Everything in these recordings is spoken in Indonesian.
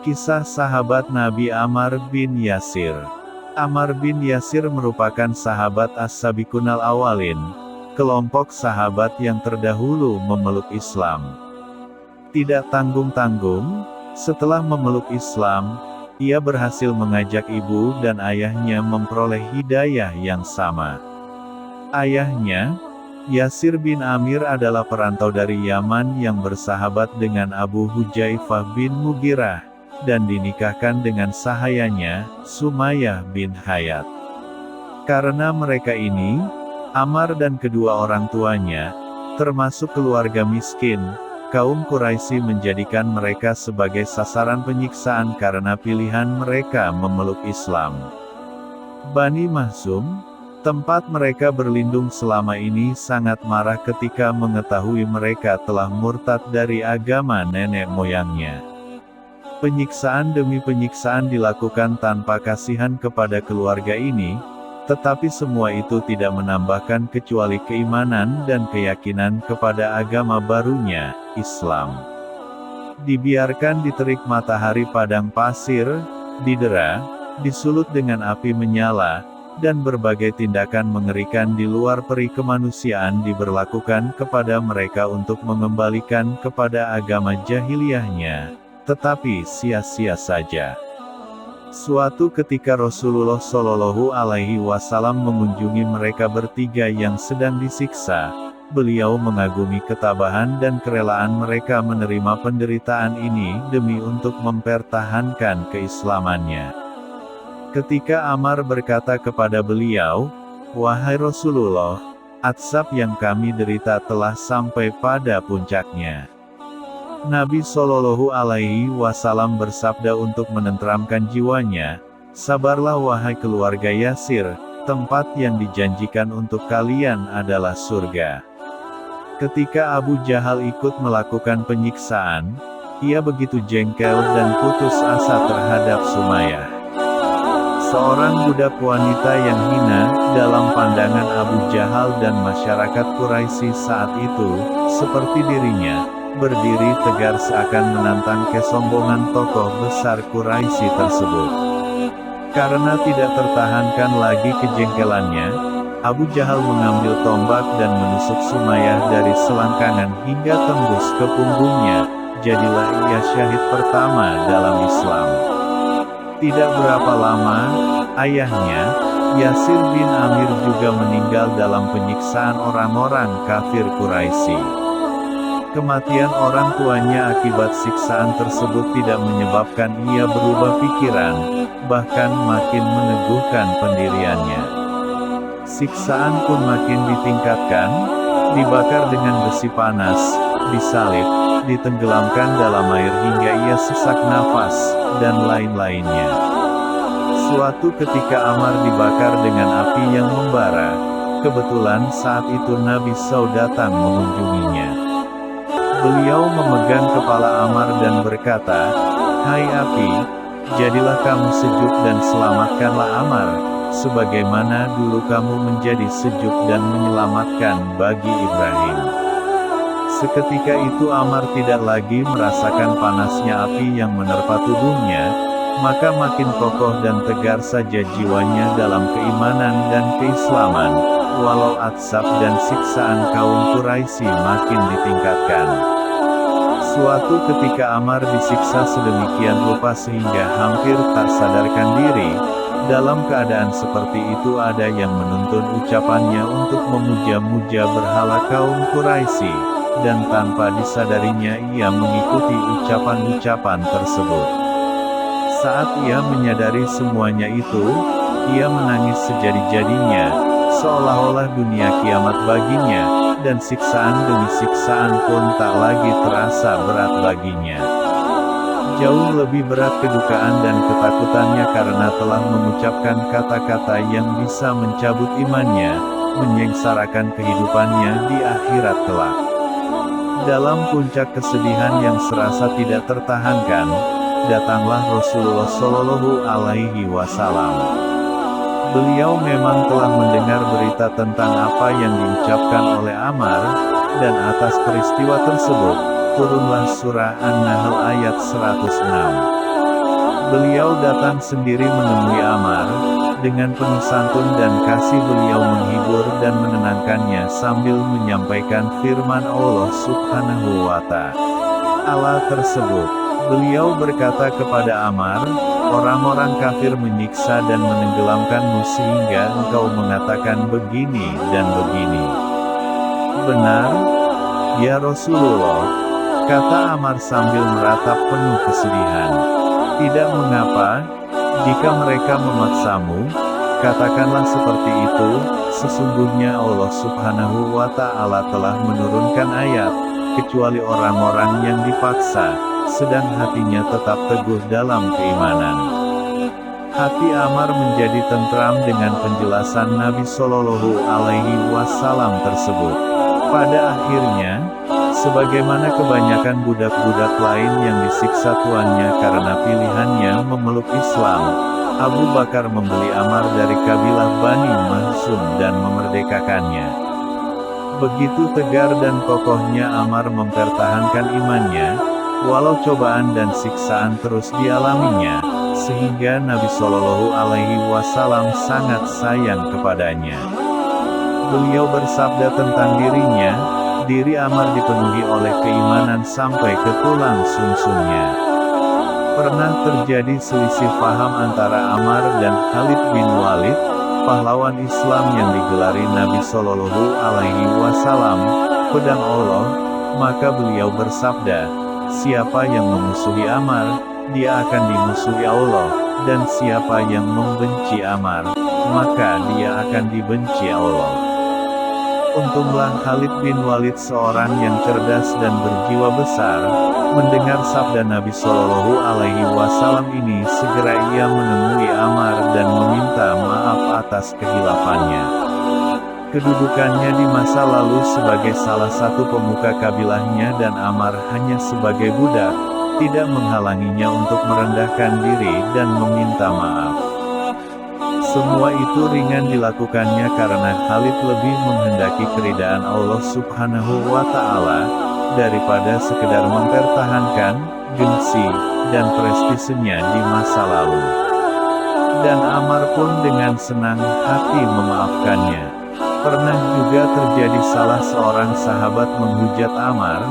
Kisah sahabat Nabi Ammar bin Yasir. Ammar bin Yasir merupakan sahabat As-Sabiqunal Awwalin, kelompok sahabat yang terdahulu memeluk Islam. Tidak tanggung-tanggung, setelah memeluk Islam, ia berhasil mengajak ibu dan ayahnya memperoleh hidayah yang sama. Ayahnya, Yasir bin Amir adalah perantau dari Yaman yang bersahabat dengan Abu Hujaifah bin Mughirah, dan dinikahkan dengan sahayanya, Sumayyah bin Hayat. Karena mereka ini, Ammar dan kedua orang tuanya, termasuk keluarga miskin, kaum Quraisy menjadikan mereka sebagai sasaran penyiksaan karena pilihan mereka memeluk Islam. Bani Mahzum, tempat mereka berlindung selama ini, sangat marah ketika mengetahui mereka telah murtad dari agama nenek moyangnya. Penyiksaan demi penyiksaan dilakukan tanpa kasihan kepada keluarga ini, tetapi semua itu tidak menambahkan kecuali keimanan dan keyakinan kepada agama barunya, Islam. Dibiarkan di terik matahari padang pasir, didera, disulut dengan api menyala, dan berbagai tindakan mengerikan di luar peri kemanusiaan diberlakukan kepada mereka untuk mengembalikan kepada agama jahiliyahnya, tetapi sia-sia saja. Suatu ketika Rasulullah Shallallahu Alaihi Wasallam mengunjungi mereka bertiga yang sedang disiksa. Beliau mengagumi ketabahan dan kerelaan mereka menerima penderitaan ini demi untuk mempertahankan keislamannya. Ketika Ammar berkata kepada beliau, "Wahai Rasulullah, azab yang kami derita telah sampai pada puncaknya." Nabi Shallallahu Alaihi Wasallam bersabda untuk menenteramkan jiwanya, "Sabarlah wahai keluarga Yasir, tempat yang dijanjikan untuk kalian adalah surga." Ketika Abu Jahal ikut melakukan penyiksaan, ia begitu jengkel dan putus asa terhadap Sumayyah. Seorang budak wanita yang hina, dalam pandangan Abu Jahal dan masyarakat Quraisy saat itu, seperti dirinya, berdiri tegar seakan menantang kesombongan tokoh besar Quraisy tersebut. Karena tidak tertahankan lagi kejengkelannya, Abu Jahal mengambil tombak dan menusuk Sumayyah dari selangkangan hingga tembus ke punggungnya. Jadilah ia syahid pertama dalam Islam. Tidak berapa lama, ayahnya, Yasir bin Amir juga meninggal dalam penyiksaan orang-orang kafir Quraisy. Kematian orang tuanya akibat siksaan tersebut tidak menyebabkan ia berubah pikiran, bahkan makin meneguhkan pendiriannya. Siksaan pun makin ditingkatkan, dibakar dengan besi panas, disalib, ditenggelamkan dalam air hingga ia sesak nafas, dan lain-lainnya. Suatu ketika Ammar dibakar dengan api yang membara. Kebetulan saat itu Nabi SAW datang mengunjunginya. Beliau memegang kepala Ammar dan berkata, "Hai api, jadilah kamu sejuk dan selamatkanlah Ammar, sebagaimana dulu kamu menjadi sejuk dan menyelamatkan bagi Ibrahim." Seketika itu Ammar tidak lagi merasakan panasnya api yang menerpa tubuhnya, maka makin kokoh dan tegar saja jiwanya dalam keimanan dan keislaman, walau azab dan siksaan kaum Quraisy makin ditingkatkan. Suatu ketika Ammar disiksa sedemikian rupa sehingga hampir tak sadarkan diri. Dalam keadaan seperti itu ada yang menuntun ucapannya untuk memuja-muja berhala kaum Quraisy, dan tanpa disadarinya ia mengikuti ucapan-ucapan tersebut. Saat ia menyadari semuanya itu, ia menangis sejadi-jadinya, seolah-olah dunia kiamat baginya, dan siksaan demi siksaan pun tak lagi terasa berat baginya. Jauh lebih berat kedukaan dan ketakutannya karena telah mengucapkan kata-kata yang bisa mencabut imannya, menyengsarakan kehidupannya di akhirat kelak. Dalam puncak kesedihan yang serasa tidak tertahankan, datanglah Rasulullah Shallallahu Alaihi Wasallam. Beliau memang telah mendengar berita tentang apa yang diucapkan oleh Ammar, dan atas peristiwa tersebut, turunlah surah An-Nahl ayat 106. Beliau datang sendiri menemui Ammar. Dengan penuh santun dan kasih beliau menghibur dan menenangkannya sambil menyampaikan firman Allah Subhanahu wa Ta'ala tersebut. Beliau berkata kepada Ammar, "Orang-orang kafir menyiksa dan menenggelamkanmu sehingga engkau mengatakan begini dan begini." "Benar, ya Rasulullah," kata Ammar sambil meratap penuh kesedihan. "Tidak mengapa, jika mereka memaksamu, katakanlah seperti itu, sesungguhnya Allah Subhanahu wa Ta'ala telah menurunkan ayat, kecuali orang-orang yang dipaksa, sedang hatinya tetap teguh dalam keimanan." Hati Ammar menjadi tentram dengan penjelasan Nabi Shallallahu Alaihi Wasallam tersebut. Pada akhirnya, sebagaimana kebanyakan budak-budak lain yang disiksa tuannya karena pilihannya memeluk Islam, Abu Bakar membeli Ammar dari kabilah Bani Makhzum dan memerdekakannya. Begitu tegar dan kokohnya Ammar mempertahankan imannya, walau cobaan dan siksaan terus dialaminya, sehingga Nabi Shallallahu Alaihi Wasallam sangat sayang kepadanya. Beliau bersabda tentang dirinya, "Diri Ammar dipenuhi oleh keimanan sampai ke tulang sumsumnya." Pernah terjadi selisih paham antara Ammar dan Khalid bin Walid, pahlawan Islam yang digelari Nabi Shallallahu Alaihi Wasallam, pedang Allah, maka beliau bersabda, "Siapa yang memusuhi Ammar, dia akan dimusuhi Allah, dan siapa yang membenci Ammar, maka dia akan dibenci Allah." Untunglah Khalid bin Walid seorang yang cerdas dan berjiwa besar, mendengar sabda Nabi Shallallahu Alaihi Wasallam ini segera ia menemui Ammar dan meminta maaf atas kehilafannya. Kedudukannya di masa lalu sebagai salah satu pemuka kabilahnya dan Ammar hanya sebagai budak, tidak menghalanginya untuk merendahkan diri dan meminta maaf. Semua itu ringan dilakukannya karena Khalid lebih menghendaki keridaan Allah Subhanahu wa Ta'ala, daripada sekedar mempertahankan gengsi dan prestisenya di masa lalu. Dan Ammar pun dengan senang hati memaafkannya. Pernah juga terjadi salah seorang sahabat menghujat Ammar,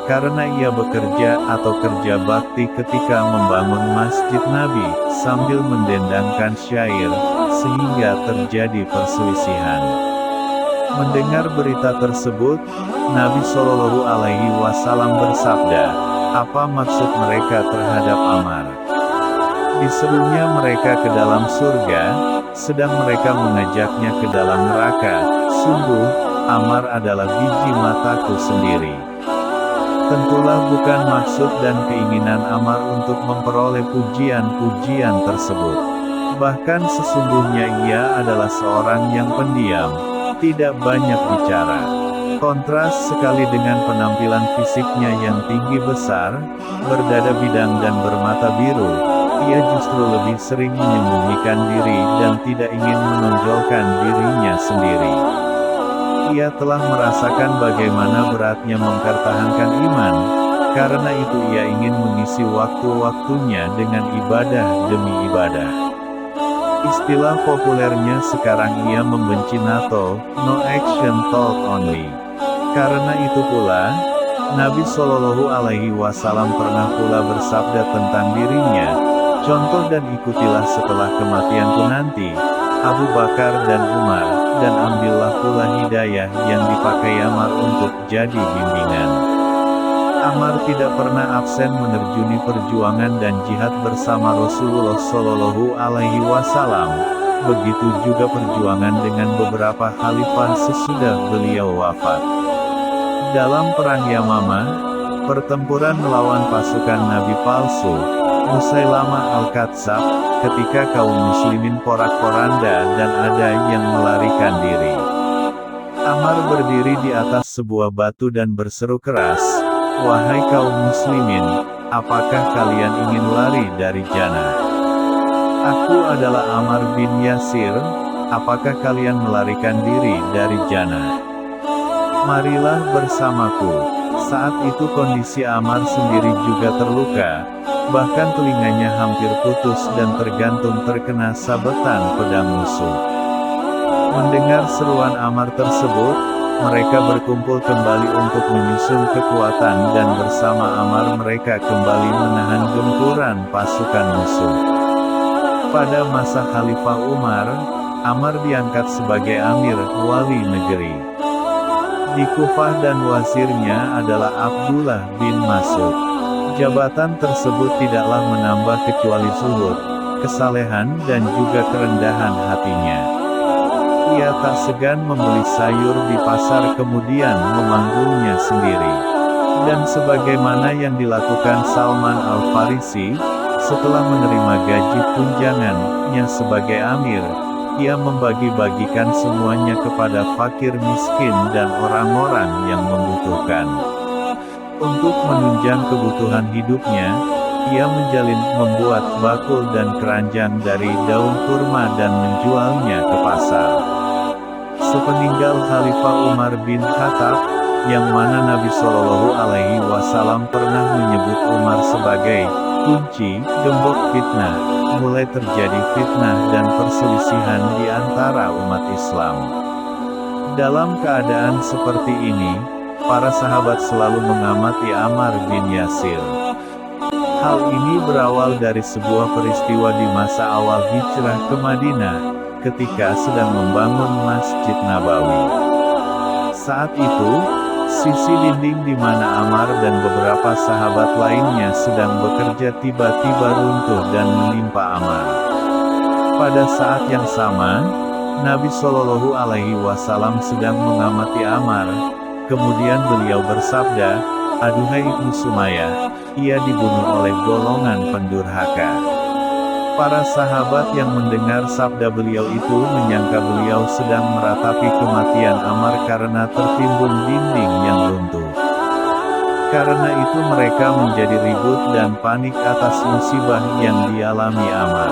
karena ia bekerja atau kerja bakti ketika membangun masjid Nabi, sambil mendendangkan syair, sehingga terjadi perselisihan. Mendengar berita tersebut, Nabi Shallallahu Alaihi Wasallam bersabda, "Apa maksud mereka terhadap Ammar? Diserunya mereka ke dalam surga, sedang mereka mengajaknya ke dalam neraka. Sungguh, Ammar adalah biji mataku sendiri." Tentulah bukan maksud dan keinginan Ammar untuk memperoleh pujian-pujian tersebut. Bahkan sesungguhnya ia adalah seorang yang pendiam, tidak banyak bicara. Kontras sekali dengan penampilan fisiknya yang tinggi besar, berdada bidang dan bermata biru, ia justru lebih sering menyembunyikan diri dan tidak ingin menonjolkan dirinya sendiri. Ia telah merasakan bagaimana beratnya mempertahankan iman, karena itu ia ingin mengisi waktu-waktunya dengan ibadah demi ibadah. Istilah populernya sekarang ia membenci NATO, no action talk only. Karena itu pula, Nabi Shallallahu Alaihi Wasallam pernah pula bersabda tentang dirinya, "Contoh dan ikutilah setelah kematianku nanti, Abu Bakar dan Umar, dan ambillah pula hidayah yang dipakai Ammar untuk jadi bimbingan." Ammar tidak pernah absen menerjuni perjuangan dan jihad bersama Rasulullah Shallallahu Alaihi Wasallam. Begitu juga perjuangan dengan beberapa khalifah sesudah beliau wafat. Dalam Perang Yamamah, pertempuran melawan pasukan Nabi palsu, Musailamah Al-Kadzab, ketika kaum muslimin porak-poranda dan ada yang melarikan diri. Ammar berdiri di atas sebuah batu dan berseru keras, "Wahai kaum muslimin, apakah kalian ingin lari dari jannah? Aku adalah Ammar bin Yasir, apakah kalian melarikan diri dari jannah? Marilah bersamaku." Saat itu kondisi Ammar sendiri juga terluka, bahkan telinganya hampir putus dan tergantung terkena sabetan pedang musuh. Mendengar seruan Ammar tersebut, mereka berkumpul kembali untuk menyusun kekuatan dan bersama Ammar mereka kembali menahan gempuran pasukan musuh. Pada masa Khalifah Umar, Ammar diangkat sebagai Amir, wali negeri. Di Kufah dan wazirnya adalah Abdullah bin Mas'ud. Jabatan tersebut tidaklah menambah kecuali zuhud, kesalehan dan juga kerendahan hatinya. Ia tak segan membeli sayur di pasar kemudian memanggulnya sendiri. Dan sebagaimana yang dilakukan Salman Al-Farisi, setelah menerima gaji tunjangannya sebagai Amir, ia membagi-bagikan semuanya kepada fakir miskin dan orang-orang yang membutuhkan. Untuk menunjang kebutuhan hidupnya, ia membuat bakul dan keranjang dari daun kurma dan menjualnya ke pasar. Sepeninggal Khalifah Umar bin Khattab, yang mana Nabi Shallallahu Alaihi Wasallam pernah menyebut Umar sebagai kunci gembok fitnah, mulai terjadi fitnah dan perselisihan di antara umat Islam. Dalam keadaan seperti ini, para sahabat selalu mengamati Ammar bin Yasir. Hal ini berawal dari sebuah peristiwa di masa awal hijrah ke Madinah, ketika sedang membangun Masjid Nabawi. Saat itu, sisi dinding di mana Ammar dan beberapa sahabat lainnya sedang bekerja tiba-tiba runtuh dan menimpa Ammar. Pada saat yang sama, Nabi Shallallahu Alaihi Wasallam sedang mengamati Ammar. Kemudian beliau bersabda, "Aduhai Ibnu Sumayyah, ia dibunuh oleh golongan pendurhaka." Para sahabat yang mendengar sabda beliau itu menyangka beliau sedang meratapi kematian Ammar karena tertimbun dinding yang runtuh. Karena itu mereka menjadi ribut dan panik atas musibah yang dialami Ammar.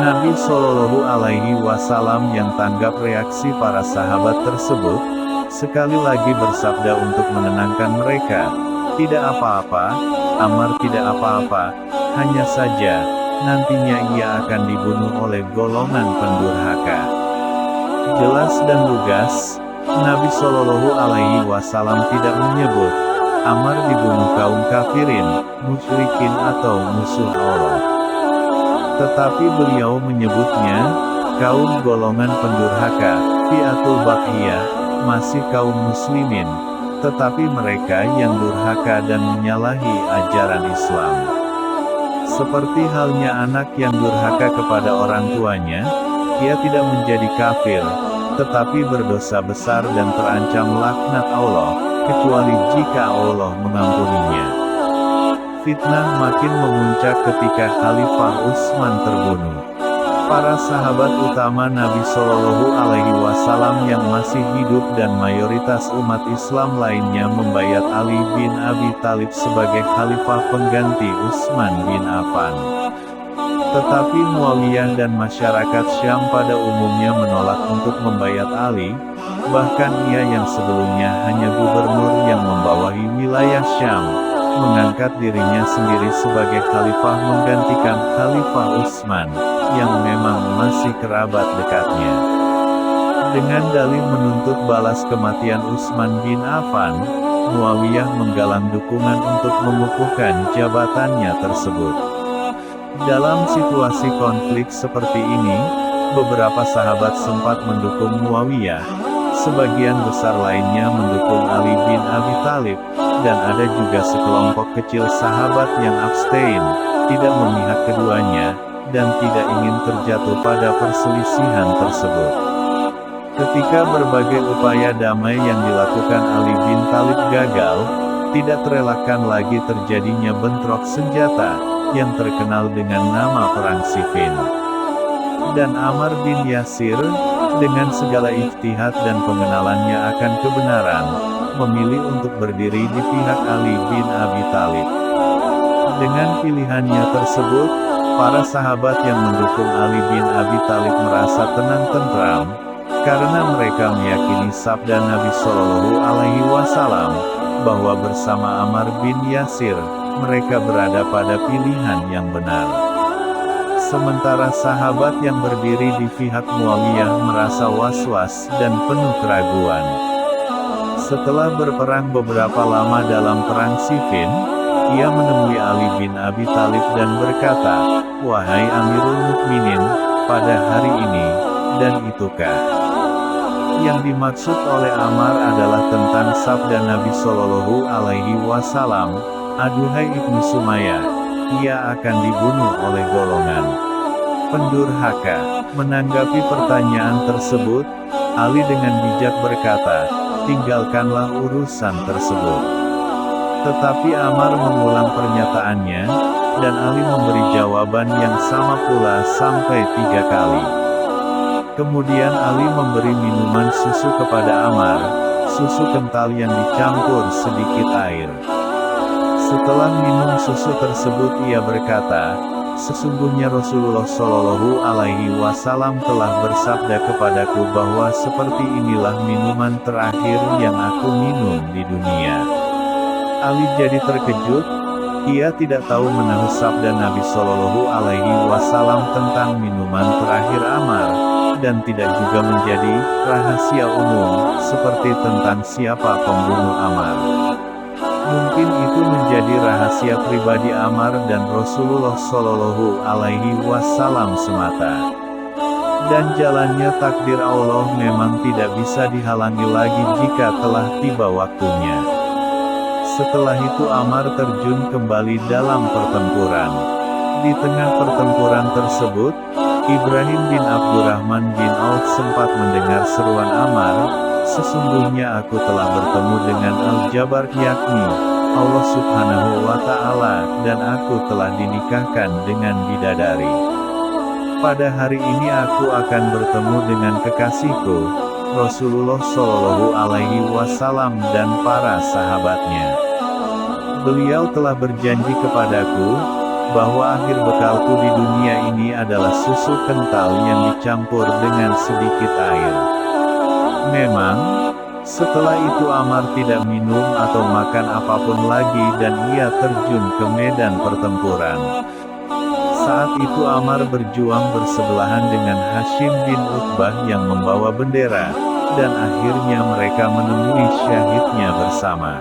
Nabi Shallallahu Alaihi Wasallam yang tanggap reaksi para sahabat tersebut, sekali lagi bersabda untuk menenangkan mereka, "Tidak apa-apa, Ammar tidak apa-apa, hanya saja, nantinya ia akan dibunuh oleh golongan pendurhaka." Jelas dan lugas, Nabi Shallallahu Alaihi Wasallam tidak menyebut Ammar dibunuh kaum kafirin, musyrikin atau musuh Allah. Tetapi beliau menyebutnya, kaum golongan pendurhaka, fi'atul baghiyah, masih kaum muslimin, tetapi mereka yang durhaka dan menyalahi ajaran Islam. Seperti halnya anak yang durhaka kepada orang tuanya, ia tidak menjadi kafir, tetapi berdosa besar dan terancam laknat Allah, kecuali jika Allah mengampuninya. Fitnah makin memuncak ketika Khalifah Utsman terbunuh. Para sahabat utama Nabi Shallallahu Alaihi Wasallam yang masih hidup dan mayoritas umat Islam lainnya membayat Ali bin Abi Thalib sebagai khalifah pengganti Utsman bin Affan. Tetapi Muawiyah dan masyarakat Syam pada umumnya menolak untuk membayat Ali, bahkan ia yang sebelumnya hanya gubernur yang membawahi wilayah Syam, mengangkat dirinya sendiri sebagai khalifah menggantikan Khalifah Utsman, yang memang masih kerabat dekatnya. Dengan dalih menuntut balas kematian Utsman bin Affan, Muawiyah menggalang dukungan untuk mengukuhkan jabatannya tersebut. Dalam situasi konflik seperti ini, beberapa sahabat sempat mendukung Muawiyah, sebagian besar lainnya mendukung Ali bin Abi Thalib, dan ada juga sekelompok kecil sahabat yang abstain, tidak memihak keduanya, dan tidak ingin terjatuh pada perselisihan tersebut. Ketika berbagai upaya damai yang dilakukan Ali bin Thalib gagal, tidak terelakkan lagi terjadinya bentrok senjata, yang terkenal dengan nama Perang Siffin. Dan Ammar bin Yasir, dengan segala ijtihad dan pengenalannya akan kebenaran, memilih untuk berdiri di pihak Ali bin Abi Thalib. Dengan pilihannya tersebut, para sahabat yang mendukung Ali bin Abi Thalib merasa tenang tentram, karena mereka meyakini sabda Nabi Shallallahu Alaihi Wasallam, bahwa bersama Ammar bin Yasir, mereka berada pada pilihan yang benar. Sementara sahabat yang berdiri di pihak Muawiyah merasa was-was dan penuh keraguan. Setelah berperang beberapa lama dalam perang Siffin, ia menemui Ali bin Abi Thalib dan berkata, "Wahai Amirul Mukminin, pada hari ini, dan itukah yang dimaksud oleh Ammar adalah tentang sabda Nabi Shallallahu Alaihi Wasallam, aduhai Ibnu Sumayyah, ia akan dibunuh oleh golongan pendurhaka." Menanggapi pertanyaan tersebut, Ali dengan bijak berkata, "Tinggalkanlah urusan tersebut." Tetapi Ammar mengulang pernyataannya, dan Ali memberi jawaban yang sama pula sampai 3 kali. Kemudian Ali memberi minuman susu kepada Ammar, susu kental yang dicampur sedikit air. Setelah minum susu tersebut ia berkata, "Sesungguhnya Rasulullah Shallallahu Alaihi Wasallam telah bersabda kepadaku bahwa seperti inilah minuman terakhir yang aku minum di dunia." Ali jadi terkejut, ia tidak tahu menahu sabda Nabi Shallallahu Alaihi Wasallam tentang minuman terakhir Ammar, dan tidak juga menjadi rahasia umum, seperti tentang siapa pembunuh Ammar. Mungkin itu menjadi rahasia pribadi Ammar dan Rasulullah Shallallahu Alaihi Wasallam semata. Dan jalannya takdir Allah memang tidak bisa dihalangi lagi jika telah tiba waktunya. Setelah itu Ammar terjun kembali dalam pertempuran. Di tengah pertempuran tersebut, Ibrahim bin Abdurrahman bin Auf sempat mendengar seruan Ammar, "Sesungguhnya aku telah bertemu dengan Al-Jabbar, yakni Allah Subhanahu wa Ta'ala, dan aku telah dinikahkan dengan bidadari. Pada hari ini aku akan bertemu dengan kekasihku, Rasulullah Shallallahu Alaihi Wasallam dan para sahabatnya. Beliau telah berjanji kepadaku bahwa akhir bekalku di dunia ini adalah susu kental yang dicampur dengan sedikit air." Memang, setelah itu Ammar tidak minum atau makan apapun lagi dan ia terjun ke medan pertempuran. Saat itu Ammar berjuang bersebelahan dengan Hashim bin Utbah yang membawa bendera, dan akhirnya mereka menemui syahidnya bersama.